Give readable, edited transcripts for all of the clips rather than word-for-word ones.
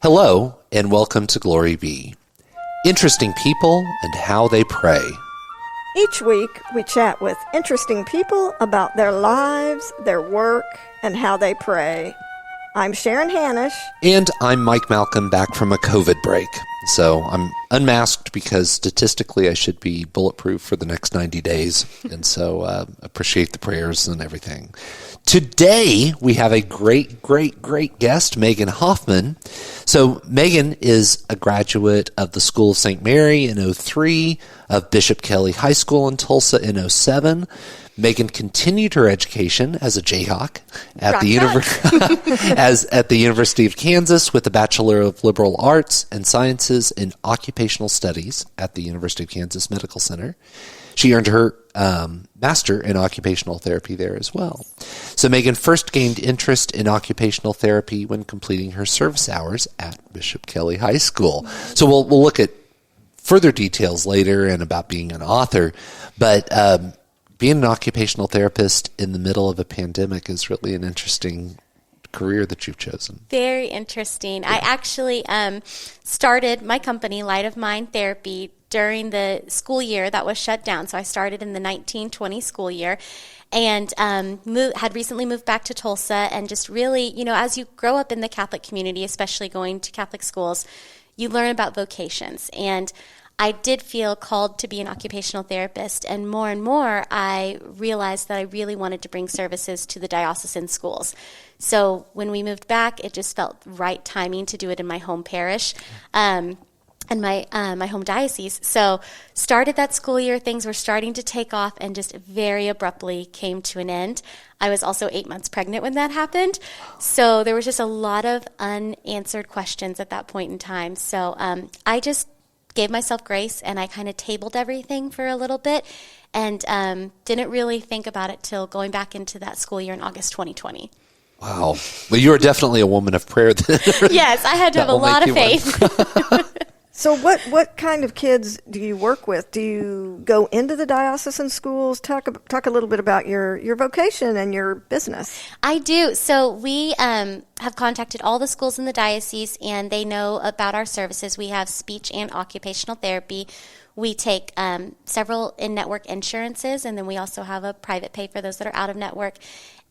Hello, and welcome to Glory Be. Interesting people and how they pray. Each week, we chat with interesting people about their lives, their work, and how they pray. I'm Sharon Hannish. And I'm Mike Malcolm, back from a COVID break. So I'm unmasked because statistically I should be bulletproof for the next 90 days. And so appreciate the prayers and everything. Today, we have a great guest, Megan Hoffman. So Megan is a graduate of the School of St. Mary in 2003, of Bishop Kelly High School in Tulsa in 2007. Megan continued her education as a Jayhawk at the University of Kansas with a Bachelor of Liberal Arts and Sciences in Occupational Studies at the University of Kansas Medical Center. She earned her master in occupational therapy there as well. So Megan first gained interest in occupational therapy when completing her service hours at Bishop Kelly High School. So we'll look at further details later and about being an author, but being an occupational therapist in the middle of a pandemic is really an interesting career that you've chosen. Very interesting. Yeah. I actually started my company, Light of Mind Therapy, during the school year that was shut down. So I started in the 1920 school year and had recently moved back to Tulsa, and just really, as you grow up in the Catholic community, especially going to Catholic schools, you learn about vocations. And I did feel called to be an occupational therapist, and more I realized that I really wanted to bring services to the diocesan schools. So when we moved back, it just felt right timing to do it in my home parish and my home diocese. So started that school year, things were starting to take off, and just very abruptly came to an end. I was also 8 months pregnant when that happened. So there was just a lot of unanswered questions at that point in time. So I just gave myself grace, and I kind of tabled everything for a little bit, and didn't really think about it till going back into that school year in August 2020. Wow. Well, you are definitely a woman of prayer then. Yes, I had to have a lot of faith. So what kind of kids do you work with? Do you go into the diocesan schools? Talk a little bit about your vocation and your business. I do. So we have contacted all the schools in the diocese, and they know about our services. We have speech and occupational therapy. We take several in-network insurances, and then we also have a private pay for those that are out of network.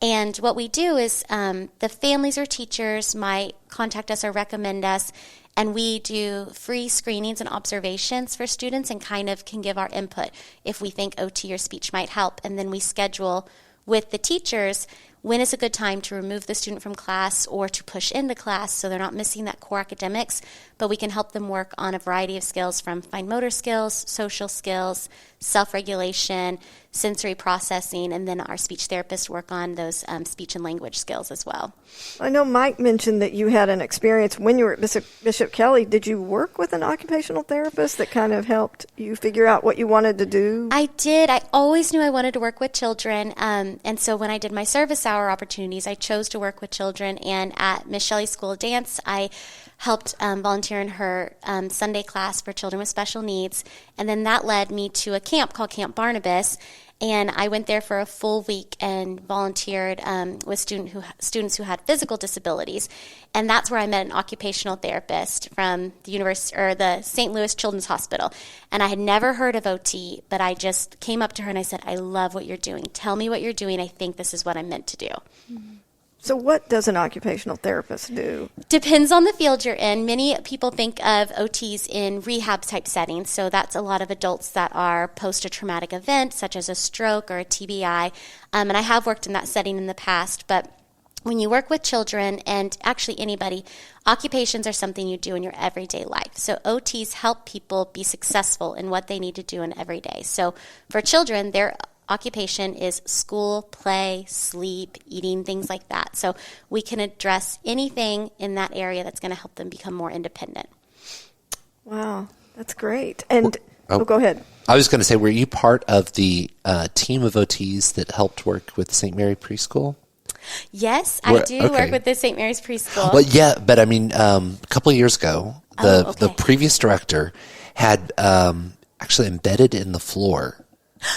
And what we do is the families or teachers might contact us or recommend us, and we do free screenings and observations for students and kind of can give our input if we think OT or speech might help. And then we schedule with the teachers when is a good time to remove the student from class or to push into class so they're not missing that core academics, but we can help them work on a variety of skills from fine motor skills, social skills, self-regulation, sensory processing, and then our speech therapists work on those speech and language skills as well. I know Mike mentioned that you had an experience when you were at Bishop Kelly. Did you work with an occupational therapist that kind of helped you figure out what you wanted to do? I did. I always knew I wanted to work with children, and so when I did my service hour opportunities, I chose to work with children, and at Miss Shelley's School of Dance, I helped volunteer in her Sunday class for children with special needs, and then that led me to a camp called Camp Barnabas, and I went there for a full week and volunteered with students who had physical disabilities, and that's where I met an occupational therapist from the St. Louis Children's Hospital, and I had never heard of OT, but I just came up to her and I said, "I love what you're doing. Tell me what you're doing. I think this is what I'm meant to do." Mm-hmm. So what does an occupational therapist do? Depends on the field you're in. Many people think of OTs in rehab type settings. So that's a lot of adults that are post a traumatic event, such as a stroke or a TBI. And I have worked in that setting in the past. But when you work with children, and actually anybody, occupations are something you do in your everyday life. So OTs help people be successful in what they need to do in every day. So for children, their occupation is school, play, sleep, eating, things like that. So we can address anything in that area that's going to help them become more independent. Wow, that's great. And go ahead. I was going to say, were you part of the team of OTs that helped work with St. Mary's Preschool? Yes, I do work with the St. Mary's Preschool. Well, yeah, but I mean, a couple of years ago, the previous director had actually embedded in the floor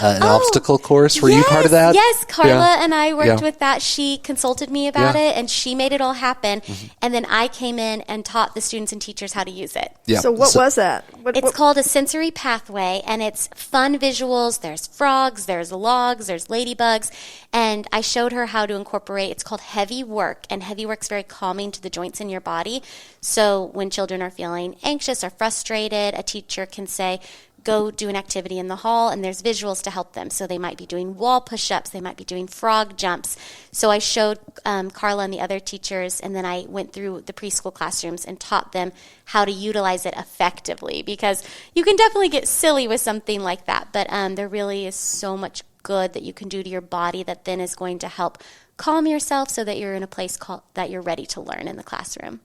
an obstacle course. Were you part of that? Yes, Carla Yeah. and I worked Yeah. with that. She consulted me about Yeah. it, and she made it all happen. And then I came in and taught the students and teachers how to use it. Yeah. So what was that? It's called a sensory pathway, and it's fun visuals. There's frogs, there's logs, there's ladybugs, and I showed her how to incorporate. It's called heavy work, and heavy work's very calming to the joints in your body. So when children are feeling anxious or frustrated, a teacher can say, go do an activity in the hall, and there's visuals to help them. So they might be doing wall push-ups, they might be doing frog jumps. So I showed Carla and the other teachers, and then I went through the preschool classrooms and taught them how to utilize it effectively, because you can definitely get silly with something like that, but there really is so much good that you can do to your body that then is going to help calm yourself so that you're in a place that you're ready to learn in the classroom.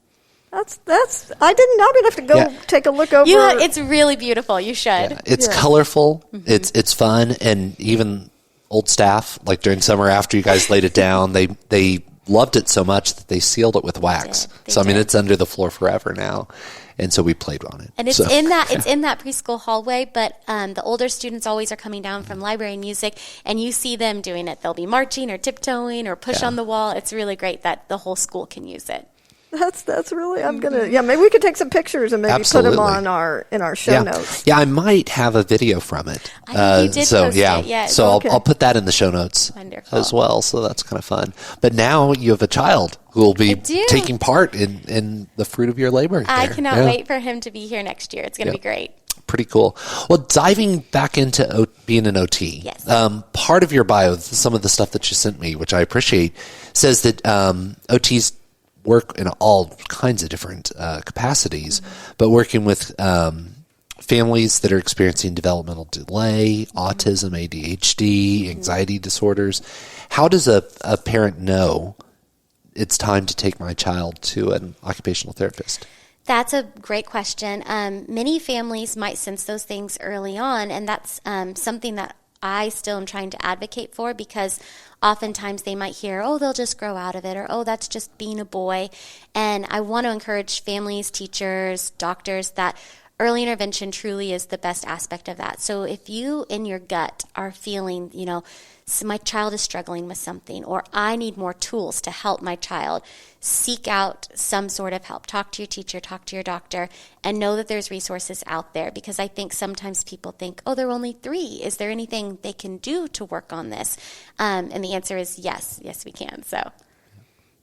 That's I didn't know. I'm gonna have to go take a look over. It's really beautiful. You should. Yeah. It's colorful. It's fun, and even old staff, like during summer after you guys laid it down, they loved it so much that they sealed it with wax. They I mean, did. it's under the floor forever now, and so we played on it. And it's in that preschool hallway, but the older students always are coming down from library and music, and you see them doing it. They'll be marching or tiptoeing or push on the wall. It's really great that the whole school can use it. That's really. I'm gonna. Yeah, maybe we could take some pictures and maybe Absolutely. put them on in our show notes. Yeah, I might have a video from it. I think you did post it, yes. So Okay. I'll put that in the show notes Wonderful. as well. So that's kind of fun. But now you have a child who will be do. taking part in the fruit of your labor. I there. cannot Yeah. wait for him to be here next year. It's going to be great. Pretty cool. Well, diving back into being an OT, Yes. Part of your bio, some of the stuff that you sent me, which I appreciate, says that OTs work in all kinds of different capacities, but working with families that are experiencing developmental delay, autism, ADHD, anxiety disorders. How does a parent know it's time to take my child to an occupational therapist? That's a great question. Many families might sense those things early on, and that's something that I still am trying to advocate for, because oftentimes they might hear, oh, they'll just grow out of it, or oh, that's just being a boy. And I want to encourage families, teachers, doctors, that early intervention truly is the best aspect of that. So if you in your gut are feeling, so my child is struggling with something, or I need more tools to help my child, seek out some sort of help. Talk to your teacher, talk to your doctor, and know that there's resources out there, because I think sometimes people think, oh, there are only 3. Is there anything they can do to work on this? And the answer is yes. Yes, we can. So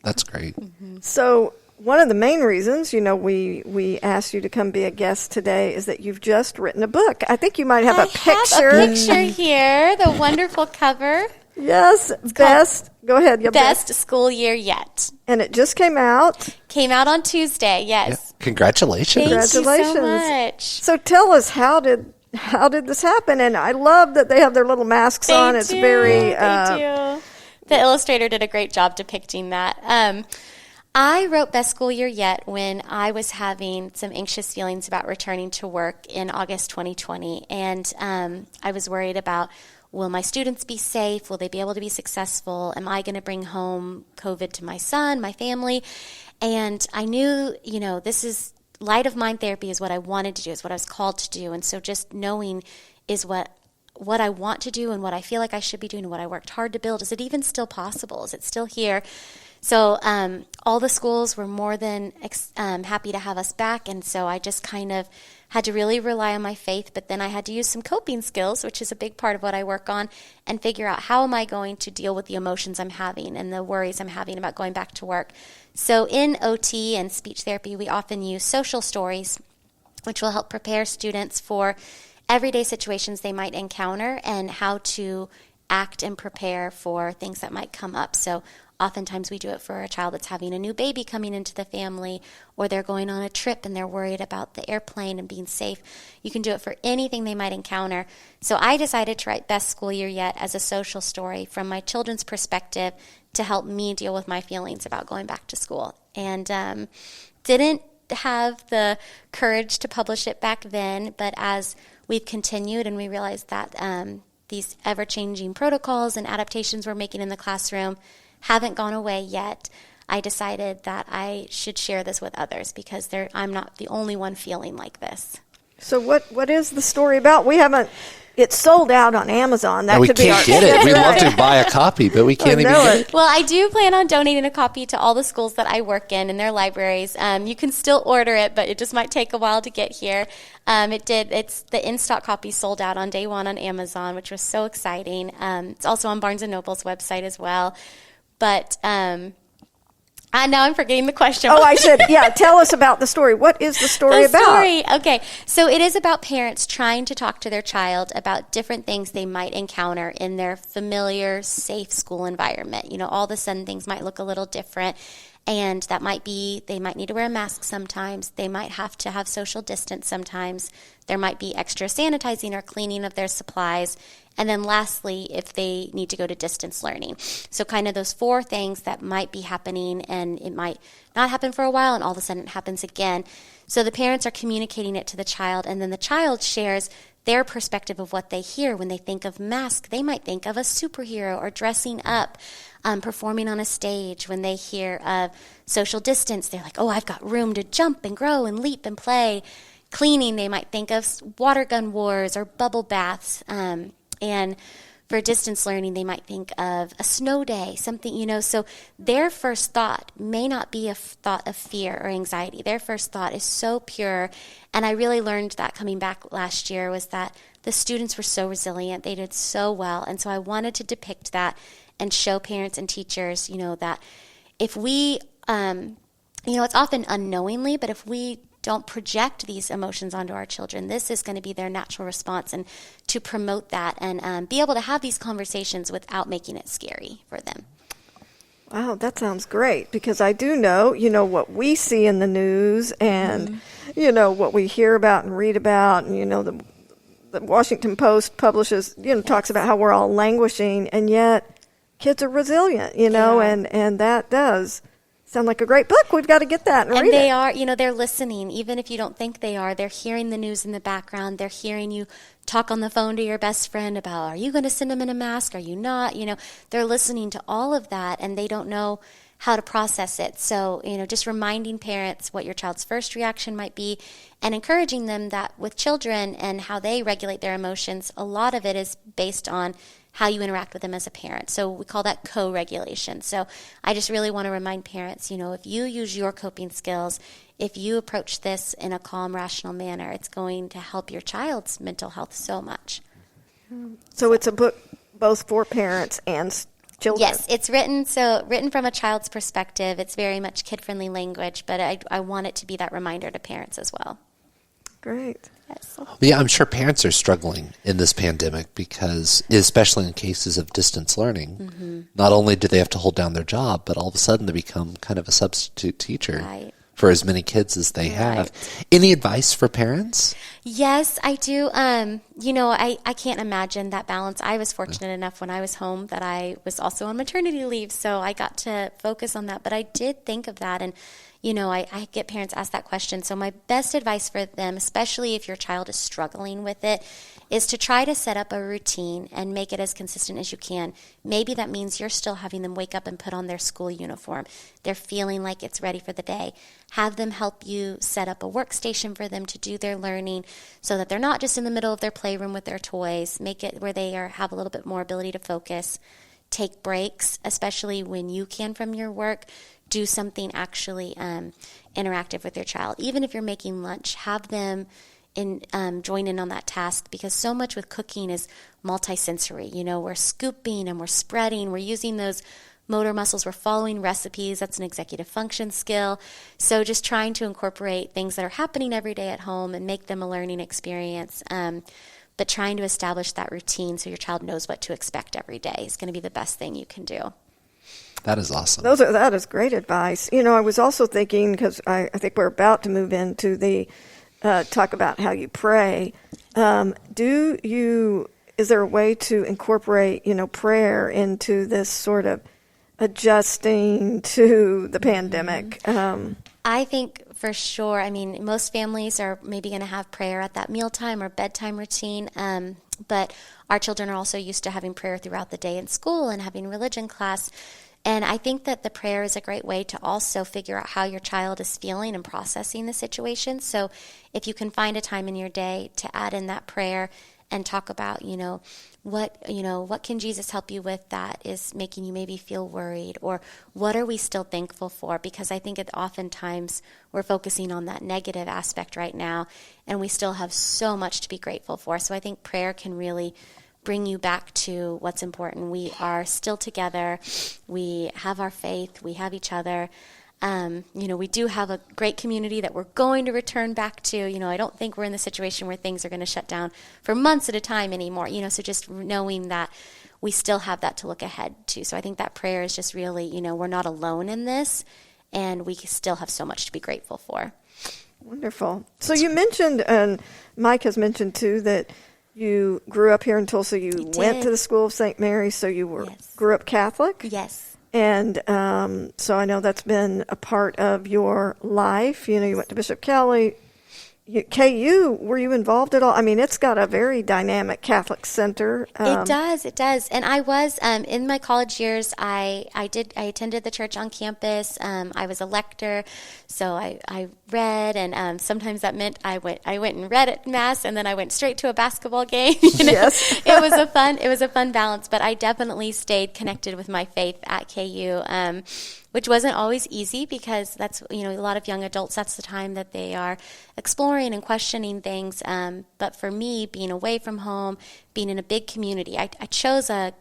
That's great. So one of the main reasons, we asked you to come be a guest today is that you've just written a book. I think you might have a picture. I have a picture here, the wonderful cover. Yes, best. Go ahead. Yeah, Best school year yet. And it just came out. Came out on Tuesday, yes. Congratulations. Thank you Congratulations. so much. So tell us, how did this happen? And I love that they have their little masks on. It's very. They do. The illustrator did a great job depicting that. I wrote Best School Year Yet when I was having some anxious feelings about returning to work in August 2020. And I was worried about, will my students be safe? Will they be able to be successful? Am I going to bring home COVID to my son, my family? And I knew, this is light of mind therapy is what I wanted to do, is what I was called to do. And so just knowing is what I want to do and what I feel like I should be doing and what I worked hard to build. Is it even still possible? Is it still here? So all the schools were more than happy to have us back, and so I just kind of had to really rely on my faith, but then I had to use some coping skills, which is a big part of what I work on, and figure out how am I going to deal with the emotions I'm having and the worries I'm having about going back to work. So in OT and speech therapy, we often use social stories, which will help prepare students for everyday situations they might encounter and how to act and prepare for things that might come up. So oftentimes we do it for a child that's having a new baby coming into the family, or they're going on a trip and they're worried about the airplane and being safe. You can do it for anything they might encounter. So I decided to write Best School Year Yet as a social story from my children's perspective to help me deal with my feelings about going back to school. And didn't have the courage to publish it back then, but as we've continued and we realized that these ever-changing protocols and adaptations we're making in the classroom haven't gone away yet, I decided that I should share this with others, because I'm not the only one feeling like this. So what is the story about? We haven't It's sold out on Amazon. That And we could be can't get it. We'd love to buy a copy, but we can't even get it. Well, I do plan on donating a copy to all the schools that I work in their libraries. You can still order it, but it just might take a while to get here. It's the in-stock copy sold out on day one on Amazon, which was so exciting. It's also on Barnes & Noble's website as well. But now I'm forgetting the question. Oh, I said, tell us about the story. What is the story about? Okay. So it is about parents trying to talk to their child about different things they might encounter in their familiar, safe school environment. All of a sudden things might look a little different. And that might be, they might need to wear a mask sometimes. They might have to have social distance sometimes. There might be extra sanitizing or cleaning of their supplies. And then lastly, if they need to go to distance learning. So kind of those 4 things that might be happening, and it might not happen for a while, and all of a sudden it happens again. So the parents are communicating it to the child, and then the child shares their perspective of what they hear. When they think of mask, they might think of a superhero or dressing up, performing on a stage. When they hear of social distance, they're like, oh, I've got room to jump and grow and leap and play. Cleaning, they might think of water gun wars or bubble baths. And for distance learning, they might think of a snow day, something, so their first thought may not be a thought of fear or anxiety. Their first thought is so pure. And I really learned that coming back last year was that the students were so resilient. They did so well. And so I wanted to depict that and show parents and teachers, that if we, it's often unknowingly, but if we don't project these emotions onto our children, this is going to be their natural response, and to promote that and be able to have these conversations without making it scary for them. Wow, that sounds great, because I do know, what we see in the news and, what we hear about and read about, and, the Washington Post publishes, talks about how we're all languishing, and yet kids are resilient, and that does sound like a great book. We've got to get that and read it. And they are, they're listening. Even if you don't think they are, they're hearing the news in the background. They're hearing you talk on the phone to your best friend about, are you going to send them in a mask? Are you not? They're listening to all of that, and they don't know how to process it. So, just reminding parents what your child's first reaction might be, and encouraging them that with children and how they regulate their emotions, a lot of it is based on how you interact with them as a parent. So we call that co-regulation. So I just really want to remind parents, if you use your coping skills, if you approach this in a calm, rational manner, it's going to help your child's mental health so much. So it's a book both for parents and children. Yes, it's written from a child's perspective. It's very much kid-friendly language, but I want it to be that reminder to parents as well. Great. Yes. Yeah, I'm sure parents are struggling in this pandemic because, especially in cases of distance learning, not only do they have to hold down their job, but all of a sudden they become kind of a substitute teacher for as many kids as they have. Any advice for parents? Yes, I do. I can't imagine that balance. I was fortunate enough when I was home that I was also on maternity leave, so I got to focus on that. But I did think of that, and I get parents ask that question. So my best advice for them, especially if your child is struggling with it, is to try to set up a routine and make it as consistent as you can. Maybe that means you're still having them wake up and put on their school uniform. They're feeling like it's ready for the day. Have them help you set up a workstation for them to do their learning so that they're not just in the middle of their playroom with their toys. Make it where they have a little bit more ability to focus. Take breaks, especially when you can from your work. Do something actually interactive with your child. Even if you're making lunch, have them join in on that task, because so much with cooking is multisensory. We're scooping and we're spreading. We're using those motor muscles. We're following recipes. That's an executive function skill. So just trying to incorporate things that are happening every day at home and make them a learning experience. But trying to establish that routine so your child knows what to expect every day is going to be the best thing you can do. That is awesome. That is great advice. I was also thinking, because I think we're about to move into the talk about how you pray. Is there a way to incorporate, prayer into this sort of adjusting to the pandemic? I think for sure. I mean, most families are maybe going to have prayer at that mealtime or bedtime routine. But our children are also used to having prayer throughout the day in school and having religion class. And I think that the prayer is a great way to also figure out how your child is feeling and processing the situation. So if you can find a time in your day to add in that prayer and talk about, what can Jesus help you with that is making you maybe feel worried, or what are we still thankful for? Because I think oftentimes we're focusing on that negative aspect right now, and we still have so much to be grateful for. So I think prayer can really bring you back to what's important. We are still together. We have our faith. We have each other. We do have a great community that we're going to return back to. I don't think we're in the situation where things are going to shut down for months at a time anymore. So just knowing that we still have that to look ahead to. So I think that prayer is just really, we're not alone in this, and we still have so much to be grateful for. Wonderful. So you mentioned, and Mike has mentioned too, that you grew up here in Tulsa. You went to the school of St. Mary's, so you grew up Catholic? Yes. And so I know that's been a part of your life. You went to Bishop Kelly. KU, were you involved at all? I mean, it's got a very dynamic Catholic center. It does. And I was, in my college years, I attended the church on campus. I was a lector, so I read, and sometimes that meant I went and read at Mass, and then I went straight to a basketball game. Yes. It was a fun balance, but I definitely stayed connected with my faith at KU. Which wasn't always easy, because that's, a lot of young adults, that's the time that they are exploring and questioning things. But for me, being away from home, being in a big community, I chose a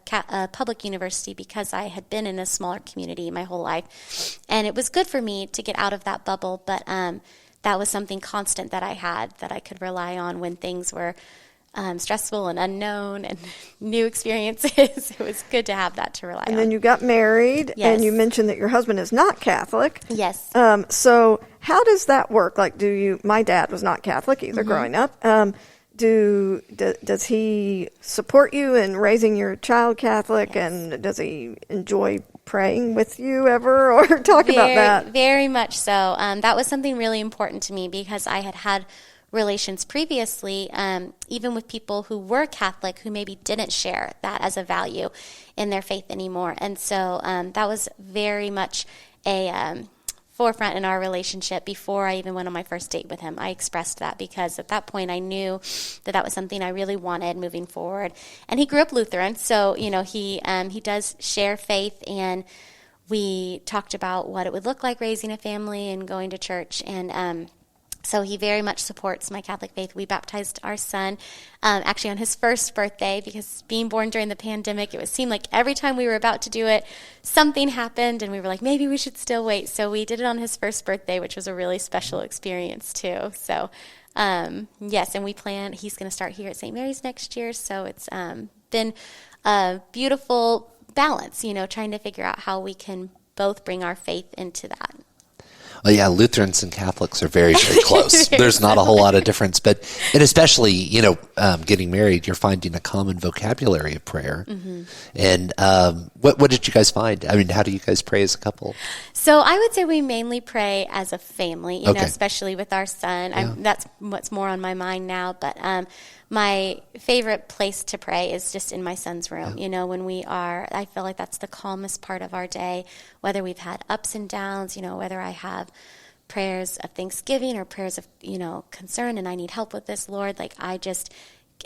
public university because I had been in a smaller community my whole life. And it was good for me to get out of that bubble, but that was something constant that I had that I could rely on when things were stressful and unknown and new experiences. It was good to have that to rely on. And then you got married, Yes. and you mentioned that your husband is not Catholic. Yes. So how does that work? Like, my dad was not Catholic either growing up. Does he support you in raising your child Catholic, and does he enjoy praying with you ever, or talk about that? Very much so. That was something really important to me, because I had relations previously, even with people who were Catholic, who maybe didn't share that as a value in their faith anymore. And so that was very much a forefront in our relationship before I even went on my first date with him. I expressed that, because at that point I knew that was something I really wanted moving forward. And he grew up Lutheran, so he does share faith, and we talked about what it would look like raising a family and going to church, and so he very much supports my Catholic faith. We baptized our son actually on his first birthday, because being born during the pandemic, it seemed like every time we were about to do it, something happened, and we were like, maybe we should still wait. So we did it on his first birthday, which was a really special experience too. So yes, and we plan, he's going to start here at St. Mary's next year. So it's been a beautiful balance, trying to figure out how we can both bring our faith into that. Well, yeah, Lutherans and Catholics are very, very close. There's not a whole lot of difference, and especially, getting married, you're finding a common vocabulary of prayer. Mm-hmm. And what did you guys find? I mean, how do you guys pray as a couple? So I would say we mainly pray as a family, you know, Okay. especially with our son. Yeah. That's what's more on my mind now. But my favorite place to pray is just in my son's room. Yeah. You know, I feel like that's the calmest part of our day, whether we've had ups and downs, whether I have prayers of thanksgiving or prayers of, concern and I need help with this, Lord. Like, I just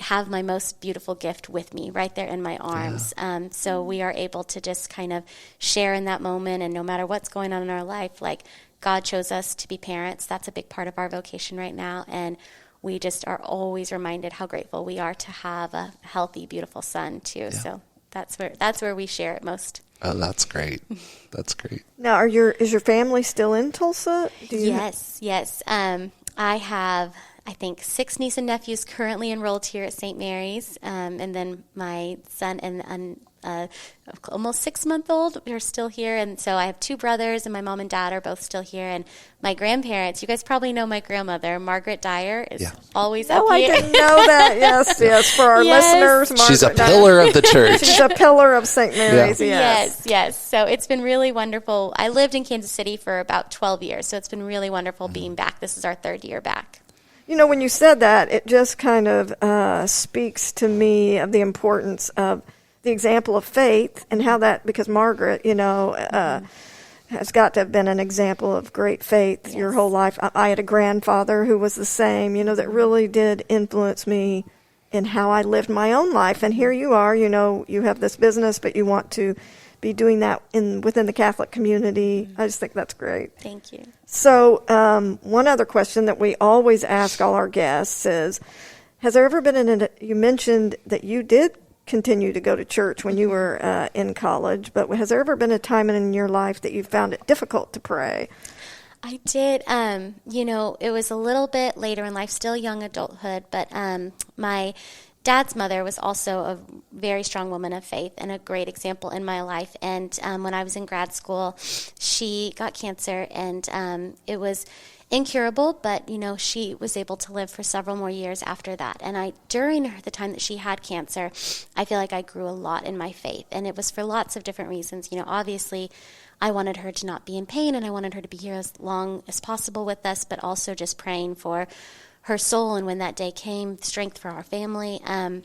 have my most beautiful gift with me right there in my arms. Yeah. So we are able to just kind of share in that moment, and no matter what's going on in our life, like, God chose us to be parents. That's a big part of our vocation right now, and we just are always reminded how grateful we are to have a healthy, beautiful son too. Yeah. So that's where we share it most. Oh, that's great. That's great. Now, is your family still in Tulsa? Yes. I have, I think, 6 nieces and nephews currently enrolled here at St. Mary's, and then my son and almost 6-month-old are still here, and so I have 2 brothers, and my mom and dad are both still here, and my grandparents, you guys probably know my grandmother, Margaret Dyer, is always up Oh, here. I didn't know that. Yes, for our listeners, Margaret She's a Dyer. pillar of the church. She's a pillar of St. Mary's, Yes. So it's been really wonderful. I lived in Kansas City for about 12 years, so it's been really wonderful being back. This is our 3rd year back. When you said that, it just kind of speaks to me of the importance of the example of faith and how that, because Margaret, has got to have been an example of great faith your whole life. I had a grandfather who was the same, that really did influence me in how I lived my own life. And here you are, you have this business, but you want to be doing that within the Catholic community. I just think that's great. Thank you. So one other question that we always ask all our guests is, has there ever been you mentioned that you did continue to go to church when you were in college, but has there ever been a time in your life that you found it difficult to pray? I did. It was a little bit later in life, still young adulthood, but my dad's mother was also a very strong woman of faith and a great example in my life. And when I was in grad school, she got cancer, and it was incurable, but she was able to live for several more years after that. And during the time that she had cancer, I feel like I grew a lot in my faith, and it was for lots of different reasons. Obviously, I wanted her to not be in pain, and I wanted her to be here as long as possible with us, but also just praying for her soul, and when that day came, strength for our family. And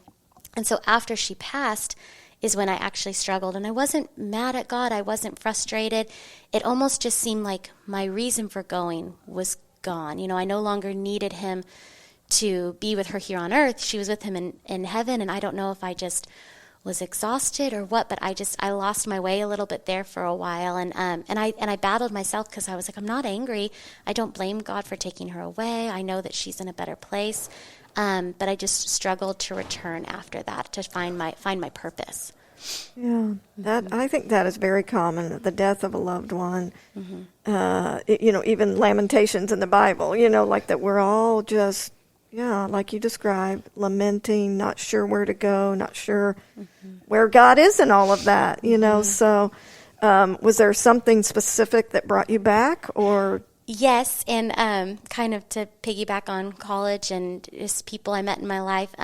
so after she passed is when I actually struggled, and I wasn't mad at God. I wasn't frustrated. It almost just seemed like my reason for going was gone. I no longer needed him to be with her here on earth. She was with him in heaven, and I don't know if I just was exhausted or what, but I lost my way a little bit there for a while, and I battled myself, because I was like, I'm not angry. I don't blame God for taking her away. I know that she's in a better place, but I just struggled to return after that to find my purpose. Yeah, I think that is very common. The death of a loved one, even Lamentations in the Bible. Like that we're all just. Yeah, like you described, lamenting, not sure where to go, not sure where God is in all of that, So was there something specific that brought you back, or? Yes, and kind of to piggyback on college and just people I met in my life,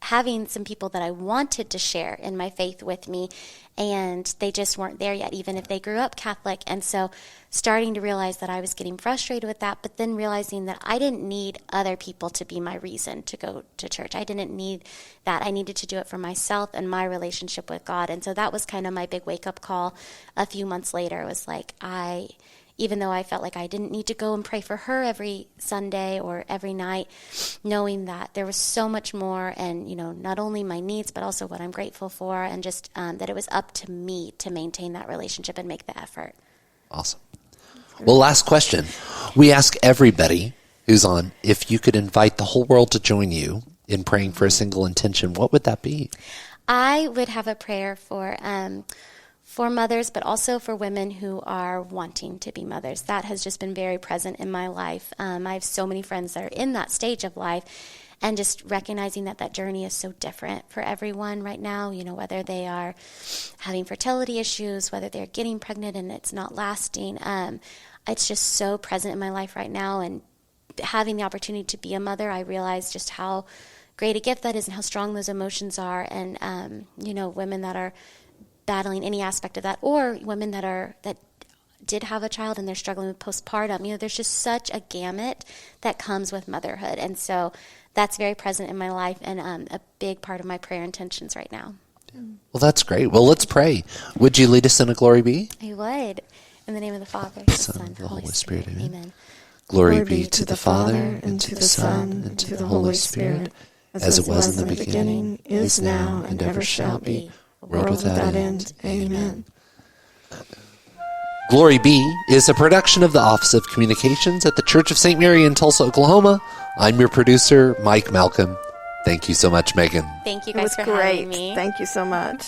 having some people that I wanted to share in my faith with me, and they just weren't there yet, even if they grew up Catholic. And so starting to realize that I was getting frustrated with that, but then realizing that I didn't need other people to be my reason to go to church. I didn't need that. I needed to do it for myself and my relationship with God. And so that was kind of my big wake-up call a few months later. It was like even though I felt like I didn't need to go and pray for her every Sunday or every night, knowing that there was so much more, and, not only my needs, but also what I'm grateful for, and just that it was up to me to maintain that relationship and make the effort. Awesome. Well, last question. We ask everybody who's on, if you could invite the whole world to join you in praying for a single intention, what would that be? I would have a prayer for mothers, but also for women who are wanting to be mothers. That has just been very present in my life. I have so many friends that are in that stage of life, and just recognizing that journey is so different for everyone right now, whether they are having fertility issues, whether they're getting pregnant and it's not lasting. It's just so present in my life right now, and having the opportunity to be a mother, I realize just how great a gift that is and how strong those emotions are. And, women that are battling any aspect of that, or women that did have a child and they're struggling with postpartum. There's just such a gamut that comes with motherhood. And so that's very present in my life, and a big part of my prayer intentions right now. Well, that's great. Well, let's pray. Would you lead us in a Glory Be? I would. In the name of the Father, the Son, and the Holy Spirit. Amen. Glory be to the Father, and to the Son, and to the Holy Spirit, as it was in the beginning, is now, and ever shall be, world without end. Amen. Glory Be is a production of the Office of Communications at the Church of St. Mary in Tulsa, Oklahoma. I'm your producer, Mike Malcolm. Thank you so much, Megan. Thank you guys for having me. Thank you so much.